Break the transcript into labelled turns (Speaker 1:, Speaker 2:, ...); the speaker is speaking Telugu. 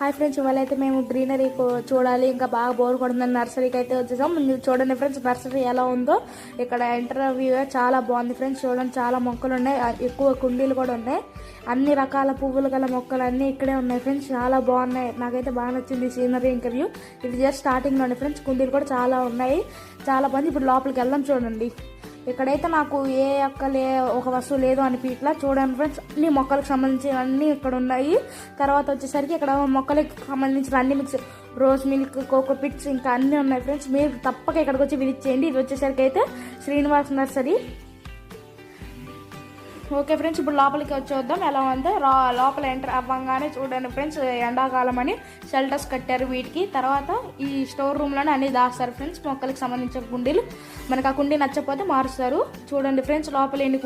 Speaker 1: హాయ్ ఫ్రెండ్స్, ఇవాళ అయితే మేము గ్రీనరీ చూడాలి, ఇంకా బాగా బోర్ కొడుతుందని నర్సరీకి అయితే వచ్చేసాం. మీరు చూడండి ఫ్రెండ్స్, నర్సరీ ఎలా ఉందో. ఇక్కడ ఇంటర్వ్యూ చాలా బాగుంది ఫ్రెండ్స్. చూడండి, చాలా మొక్కలు ఉన్నాయి, ఎక్కువ కుండీలు కూడా ఉన్నాయి. అన్ని రకాల పువ్వులు గల మొక్కలు అన్నీ ఇక్కడే ఉన్నాయి ఫ్రెండ్స్. చాలా బాగున్నాయి, నాకైతే బాగా నచ్చింది సీనరీ ఇంటర్వ్యూ. ఇది జస్ట్ స్టార్టింగ్ లోనే ఫ్రెండ్స్. కుండీలు కూడా చాలా ఉన్నాయి, చాలా బాగుంది. ఇప్పుడు లోపలికి వెళ్దాం. చూడండి, ఇక్కడైతే నాకు ఒక వస్తువు లేదు అనిపించట్లా. చూడండి ఫ్రెండ్స్, అన్ని మొక్కలకు సంబంధించి అన్నీ ఇక్కడ ఉన్నాయి. తర్వాత వచ్చేసరికి ఇక్కడ మొక్కలకు సంబంధించిన అన్ని mix, rose milk, coco peats, ఇంకా అన్నీ ఉన్నాయి ఫ్రెండ్స్. మీరు తప్పక ఇక్కడికి వచ్చి విజిట్ చేయండి. ఇది వచ్చేసరికి అయితే శ్రీనివాస్ నర్సరీ. ఓకే ఫ్రెండ్స్, ఇప్పుడు లోపలికి వచ్చేద్దాం. ఎలా ఉందో లోపల ఎంటర్ అవ్వగానే చూడండి ఫ్రెండ్స్, ఎండాకాలం అని షెల్టర్స్ కట్టారు వీటికి. తర్వాత ఈ స్టోర్ రూమ్లోనే అన్ని దాస్తారు ఫ్రెండ్స్, మొక్కలకు సంబంధించిన కుండీలు. మనకు ఆ కుండీ నచ్చకపోతే మారుస్తారు. చూడండి ఫ్రెండ్స్, లోపల ఎన్ని